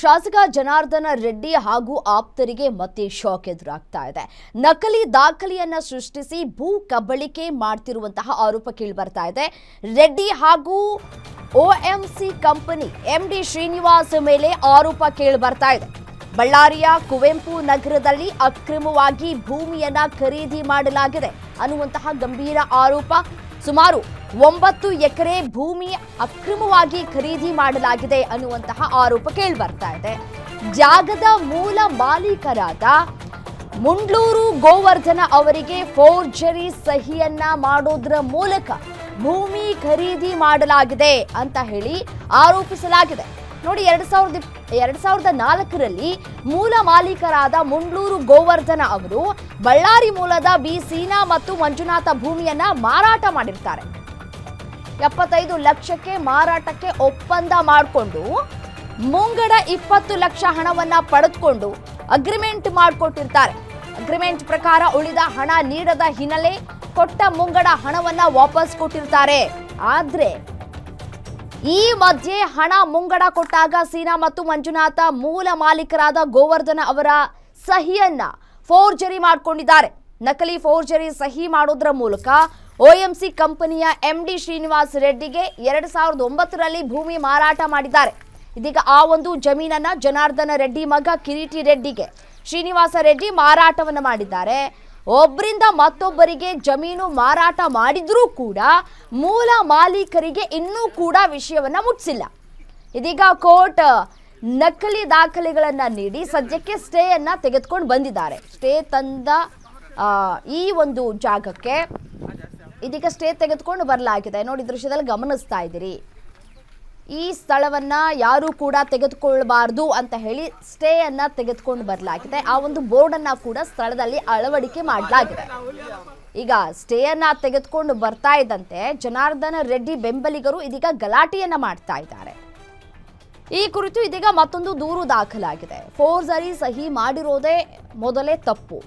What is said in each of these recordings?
ಶಾಸಕ ಜನಾರ್ದನ ರೆಡ್ಡಿ ಹಾಗೂ ಆಪ್ತರಿಗೆ ಮತ್ತೆ ಶಾಕ್ ಎದುರಾಗ್ತಾ ಇದೆ. ನಕಲಿ ದಾಖಲೆಯನ್ನ ಸೃಷ್ಟಿಸಿ ಭೂ ಕಬಳಿಕೆ ಮಾಡ್ತಿರುವಂತಹ ಆರೋಪ ಕೇಳಿ ಬರ್ತಾ ಇದೆ. ರೆಡ್ಡಿ ಹಾಗೂ OMC ಕಂಪನಿ MD ಶ್ರೀನಿವಾಸ್ ಮೇಲೆ ಆರೋಪ ಕೇಳಿ ಬರ್ತಾ ಇದೆ. ಬಳ್ಳಾರಿಯ ಕುವೆಂಪು ನಗರದಲ್ಲಿ ಅಕ್ರಮವಾಗಿ ಭೂಮಿಯನ್ನ ಖರೀದಿ ಮಾಡಲಾಗಿದೆ ಅನ್ನುವಂತಹ ಗಂಭೀರ ಆರೋಪ. ಸುಮಾರು 9 ಎಕರೆ ಭೂಮಿ ಅಕ್ರಮವಾಗಿ ಖರೀದಿ ಮಾಡಲಾಗಿದೆ ಅನ್ನುವಂತಹ ಆರೋಪ ಕೇಳಿ ಬರ್ತಾ ಇದೆ. ಜಾಗದ ಮೂಲ ಮಾಲೀಕರಾದ ಮುಂಡ್ಲೂರು ಗೋವರ್ಧನ ಅವರಿಗೆ ಫೋರ್ಜರಿ ಸಹಿಯನ್ನ ಮಾಡೋದ್ರ ಮೂಲಕ ಭೂಮಿ ಖರೀದಿ ಮಾಡಲಾಗಿದೆ ಅಂತ ಹೇಳಿ ಆರೋಪಿಸಲಾಗಿದೆ. ನೋಡಿ, 2004ರಲ್ಲಿ ಮೂಲ ಮಾಲೀಕರಾದ ಮುಂಡ್ಲೂರು ಗೋವರ್ಧನ ಅವರು ಬಳ್ಳಾರಿ ಮೂಲದ ಬಿ ಸೀನಾ ಮತ್ತು ಮಂಜುನಾಥ ಭೂಮಿಯನ್ನ ಮಾರಾಟ ಮಾಡಿರ್ತಾರೆ. 75 ಲಕ್ಷಕ್ಕೆ ಮಾರಾಟಕ್ಕೆ ಒಪ್ಪಂದ ಮಾಡಿಕೊಂಡು ಮುಂಗಡ 20 ಲಕ್ಷ ಹಣವನ್ನ ಪಡೆದುಕೊಂಡು ಅಗ್ರಿಮೆಂಟ್ ಮಾಡಿಕೊಟ್ಟಿರ್ತಾರೆ. ಅಗ್ರಿಮೆಂಟ್ ಪ್ರಕಾರ ಉಳಿದ ಹಣ ನೀಡದ ಹಿನ್ನೆಲೆ ಕೊಟ್ಟ ಮುಂಗಡ ಹಣವನ್ನ ವಾಪಸ್ ಕೊಟ್ಟಿರ್ತಾರೆ. ಆದ್ರೆ ಈ ಮಧ್ಯೆ ಹಣ ಮುಂಗಡ ಕೊಟ್ಟಾಗ ಸೀನಾ ಮತ್ತು ಮಂಜುನಾಥ ಮೂಲ ಮಾಲೀಕರಾದ ಗೋವರ್ಧನ ಅವರ ಸಹಿಯನ್ನ ಫೋರ್ಜರಿ ಮಾಡಿಕೊಂಡಿದ್ದಾರೆ. ನಕಲಿ ಫೋರ್ಜರಿ ಸಹಿ ಮಾಡೋದ್ರ ಮೂಲಕ OMC ಕಂಪನಿಯ MD ಶ್ರೀನಿವಾಸ್ ರೆಡ್ಡಿಗೆ 2009ರಲ್ಲಿ ಭೂಮಿ ಮಾರಾಟ ಮಾಡಿದ್ದಾರೆ. ಇದೀಗ ಆ ಒಂದು ಜಮೀನನ್ನ ಜನಾರ್ದನ ರೆಡ್ಡಿ ಮಗ ಕಿರೀಟಿ ರೆಡ್ಡಿಗೆ ಶ್ರೀನಿವಾಸ ರೆಡ್ಡಿ ಮಾರಾಟವನ್ನು ಮಾಡಿದ್ದಾರೆ. ಒಬ್ಬರಿಂದ ಮತ್ತೊಬ್ಬರಿಗೆ ಜಮೀನು ಮಾರಾಟ ಮಾಡಿದ್ರೂ ಕೂಡ ಮೂಲ ಮಾಲೀಕರಿಗೆ ಇನ್ನೂ ಕೂಡ ವಿಷಯವನ್ನ ಮುಟ್ಟಿಸಿಲ್ಲ. ಇದೀಗ ಕೋರ್ಟ್ ನಕಲಿ ದಾಖಲೆಗಳನ್ನ ನೀಡಿ ಸದ್ಯಕ್ಕೆ ಸ್ಟೇಯನ್ನ ತೆಗೆದುಕೊಂಡು ಬಂದಿದ್ದಾರೆ. ಸ್ಟೇ ತಂದ ಈ ಒಂದು ಜಾಗಕ್ಕೆ ಇದೀಗ ಸ್ಟೇ ತೆಗೆದುಕೊಂಡು ಬರಲಾಗಿದೆ. ನೋಡಿ, ದೃಶ್ಯದಲ್ಲಿ ಗಮನಿಸ್ತಾ ಇದ್ದೀರಿ. ಈ ಸ್ಥಳವನ್ನ ಯಾರು ಕೂಡ ತೆಗೆದುಕೊಳ್ಳಬಾರದು ಅಂತ ಹೇಳಿ ಸ್ಟೇಯನ್ನ ತೆಗೆದುಕೊಂಡು ಬರಲಾಗಿದೆ. ಆ ಒಂದು ಬೋರ್ಡ್ ಅನ್ನ ಕೂಡ ಸ್ಥಳದಲ್ಲಿ ಅಳವಡಿಕೆ ಮಾಡಲಾಗಿದೆ. ಈಗ ಸ್ಟೇಯನ್ನ ತೆಗೆದುಕೊಂಡು ಬರ್ತಾ ಇದ್ದಂತೆ ಜನಾರ್ದನ ರೆಡ್ಡಿ ಬೆಂಬಲಿಗರು ಇದೀಗ ಗಲಾಟೆಯನ್ನ ಮಾಡ್ತಾ ಇದ್ದಾರೆ. ಈ ಕುರಿತು ಇದೀಗ ಮತ್ತೊಂದು ದೂರು ದಾಖಲಾಗಿದೆ. ಫೋರ್ಜರಿ ಸಹಿ ಮಾಡಿರೋದೇ ಮೊದಲೇ ತಪ್ಪು.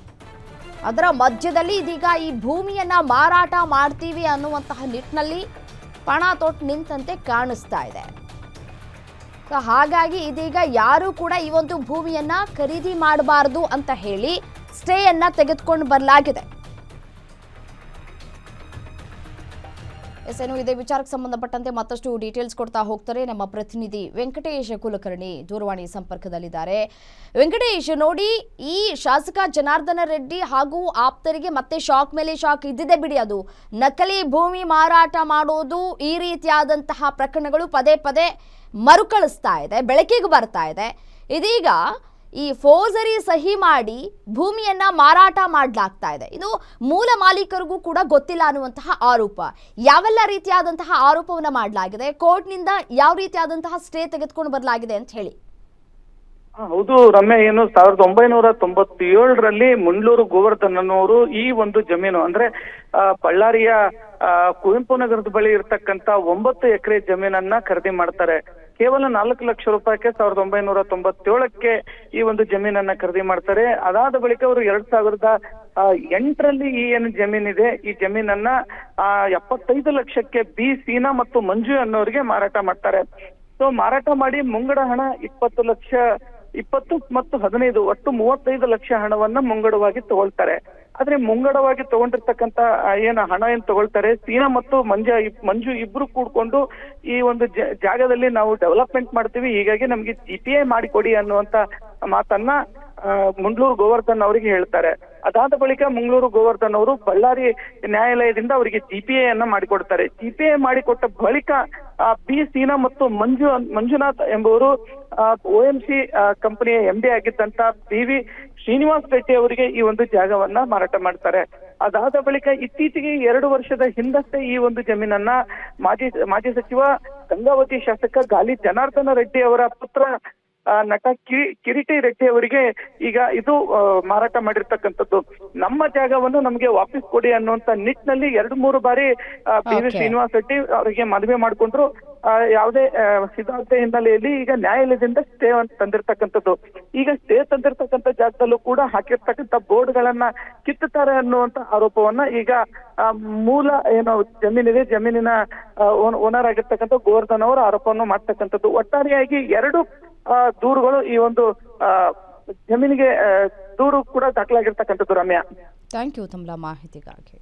ಅದರ ಮಧ್ಯದಲ್ಲಿ ಇದೀಗ ಈ ಭೂಮಿಯನ್ನ ಮಾರಾಟ ಮಾಡ್ತೀವಿ ಅನ್ನುವಂತಹ ನಿಟ್ಟಿನಲ್ಲಿ ಪಣ ತೊಟ್ಟು ನಿಂತಂತೆ ಕಾಣಿಸ್ತಾ ಇದೆ. ಹಾಗಾಗಿ ಇದೀಗ ಯಾರು ಕೂಡ ಈ ಒಂದು ಭೂಮಿಯನ್ನ ಖರೀದಿ ಮಾಡಬಾರದು ಅಂತ ಹೇಳಿ ಸ್ಟೇಯನ್ನ ತೆಗೆದುಕೊಂಡು ಬರಲಾಗಿದೆ. ಏನು ಇದೇ ವಿಚಾರಕ್ಕೆ ಸಂಬಂಧಪಟ್ಟಂತೆ ಮತ್ತಷ್ಟು ಡೀಟೇಲ್ಸ್ ಕೊಡ್ತಾ ಹೋಗ್ತಾರೆ ನಮ್ಮ ಪ್ರತಿನಿಧಿ ವೆಂಕಟೇಶ್ ಕುಲಕರ್ಣಿ ದೂರವಾಣಿ ಸಂಪರ್ಕದಲ್ಲಿದ್ದಾರೆ. ವೆಂಕಟೇಶ್, ನೋಡಿ, ಈ ಶಾಸಕ ಜನಾರ್ದನ ರೆಡ್ಡಿ ಹಾಗೂ ಆಪ್ತರಿಗೆ ಮತ್ತೆ ಶಾಕ್ ಮೇಲೆ ಶಾಕ್ ಇದ್ದಿದೆ ಬಿಡಿ. ಅದು ನಕಲಿ ಭೂಮಿ ಮಾರಾಟ ಮಾಡೋದು, ಈ ರೀತಿಯಾದಂತಹ ಪ್ರಕರಣಗಳು ಪದೇ ಪದೇ ಮರುಕಳಿಸ್ತಾ ಇದೆ, ಬೆಳಕಿಗೆ ಬರ್ತಾ ಇದೆ. ಇದೀಗ ಈ ಫೋರ್ಜರಿ ಸಹಿ ಮಾಡಿ ಭೂಮಿಯನ್ನ ಮಾರಾಟ ಮಾಡಲಾಗ್ತಾ ಇದೆ. ಇದು ಮೂಲ ಮಾಲೀಕರಿಗೂ ಕೂಡ ಗೊತ್ತಿಲ್ಲ ಅನ್ನುವಂತಹ ಆರೋಪ. ಯಾವೆಲ್ಲ ರೀತಿಯಾದಂತಹ ಆರೋಪವನ್ನ ಮಾಡಲಾಗಿದೆ, ಕೋರ್ಟ್ನಿಂದ ಯಾವ ರೀತಿಯಾದಂತಹ ಸ್ಟೇ ತೆಗೆದುಕೊಂಡು ಬರಲಾಗಿದೆ ಅಂತ ಹೇಳಿ? ಹೌದು ರಮ್ಯ, ಏನು 1997ರಲ್ಲಿ ಮುಂಡ್ಲೂರು ಗೋವರ್ಧನವರು ಈ ಒಂದು ಜಮೀನು ಅಂದ್ರೆ ಬಳ್ಳಾರಿಯ ಕುವೆಂಪು ನಗರದ ಬಳಿ ಇರ್ತಕ್ಕಂತ 9 ಎಕರೆ ಜಮೀನನ್ನ ಖರೀದಿ ಮಾಡ್ತಾರೆ. ಕೇವಲ 4 ಲಕ್ಷ ರೂಪಾಯಿಗೆ 1997ಕ್ಕೆ ಈ ಒಂದು ಜಮೀನನ್ನ ಖರೀದಿ ಮಾಡ್ತಾರೆ. ಅದಾದ ಬಳಿಕ ಅವರು 2008ರಲ್ಲಿ ಈ ಏನು ಜಮೀನಿದೆ ಈ ಜಮೀನನ್ನ 75 ಲಕ್ಷಕ್ಕೆ ಬಿ ಸೀನಾ ಮತ್ತು ಮಂಜು ಅನ್ನೋರಿಗೆ ಮಾರಾಟ ಮಾಡ್ತಾರೆ. ಸೊ ಮಾರಾಟ ಮಾಡಿ ಮುಂಗಡ ಹಣ 20 ಲಕ್ಷ 20 ಮತ್ತು 15 ಒಟ್ಟು 35 ಲಕ್ಷ ಹಣವನ್ನ ಮುಂಗಡವಾಗಿ ತಗೊಳ್ತಾರೆ. ಆದ್ರೆ ಮುಂಗಡವಾಗಿ ತಗೊಂಡಿರ್ತಕ್ಕಂತ ಹಣ ಏನ್ ತಗೊಳ್ತಾರೆ, ಸೀನಾ ಮತ್ತು ಮಂಜು ಇಬ್ರು ಕೂಡ್ಕೊಂಡು ಈ ಒಂದು ಜಾಗದಲ್ಲಿ ನಾವು ಡೆವಲಪ್ಮೆಂಟ್ ಮಾಡ್ತೀವಿ, ಹೀಗಾಗಿ ನಮ್ಗೆ GPA ಮಾಡಿಕೊಡಿ ಅನ್ನುವಂತ ಮಾತನ್ನ ಮುಂಡ್ಲೂರು ಗೋವರ್ಧನ್ ಅವರಿಗೆ ಹೇಳ್ತಾರೆ. ಅದಾದ ಬಳಿಕ ಮುಂಗ್ಳೂರು ಗೋವರ್ಧನ್ ಅವರು ಬಳ್ಳಾರಿ ನ್ಯಾಯಾಲಯದಿಂದ ಅವರಿಗೆ GPA ಯನ್ನ ಮಾಡಿಕೊಡ್ತಾರೆ. GPA ಮಾಡಿಕೊಟ್ಟ ಬಳಿಕ ಬಿ ಸೀನಾ ಮತ್ತು ಮಂಜುನಾಥ್ ಎಂಬುವರು OMC ಕಂಪನಿಯ MD ಆಗಿದ್ದಂತ PV ಶ್ರೀನಿವಾಸ್ ರೆಡ್ಡಿ ಅವರಿಗೆ ಈ ಒಂದು ಜಾಗವನ್ನ ಮಾರಾಟ ಮಾಡ್ತಾರೆ. ಅದಾದ ಬಳಿಕ ಇತ್ತೀಚೆಗೆ 2 ವರ್ಷದ ಹಿಂದಷ್ಟೇ ಈ ಒಂದು ಜಮೀನನ್ನ ಮಾಜಿ ಸಚಿವ ಗಂಗಾವತಿ ಶಾಸಕ ಗಾಲಿ ಜನಾರ್ದನ ರೆಡ್ಡಿ ಅವರ ಪುತ್ರ ನಟ ಕಿರೀಟಿ ರೆಡ್ಡಿ ಅವರಿಗೆ ಈಗ ಇದು ಮಾರಾಟ ಮಾಡಿರ್ತಕ್ಕಂಥದ್ದು. ನಮ್ಮ ಜಾಗವನ್ನು ನಮಗೆ ವಾಪಸ್ ಕೊಡಿ ಅನ್ನುವಂತ ನಿಟ್ಟಿನಲ್ಲಿ 2-3 ಬಾರಿ PV ಶ್ರೀನಿವಾಸ್ ರೆಡ್ಡಿ ಅವರಿಗೆ ಮನವಿ ಮಾಡಿಕೊಂಡ್ರು. ಯಾವುದೇ ಸಿದ್ಧಾಂತ ಹಿನ್ನೆಲೆಯಲ್ಲಿ ಈಗ ನ್ಯಾಯಾಲಯದಿಂದ ಸ್ಟೇ ತಂದಿರ್ತಕ್ಕಂಥದ್ದು. ಈಗ ಸ್ಟೇ ತಂದಿರ್ತಕ್ಕಂಥ ಜಾಗದಲ್ಲೂ ಕೂಡ ಹಾಕಿರ್ತಕ್ಕಂಥ ಬೋರ್ಡ್ ಗಳನ್ನ ಕಿತ್ತುತ್ತಾರೆ ಅನ್ನುವಂತ ಆರೋಪವನ್ನ ಈಗ ಮೂಲ ಏನು ಜಮೀನಿದೆ ಜಮೀನಿನ ಓನರ್ ಆಗಿರ್ತಕ್ಕಂಥ ಗೋವರ್ಧನ್ ಅವರು ಆರೋಪವನ್ನು ಮಾಡ್ತಕ್ಕಂಥದ್ದು. ಒಟ್ಟಾರೆಯಾಗಿ 2 ದೂರುಗಳು ಈ ಒಂದು ಜಮೀನಿಗೆ ದೂರು ಕೂಡ ದಾಖಲಾಗಿರ್ತಕ್ಕಂಥದ್ದು ರಮ್ಯಾ. ಥ್ಯಾಂಕ್ ಯು ತಮ್ಮ ಮಾಹಿತಿಗಾಗಿ.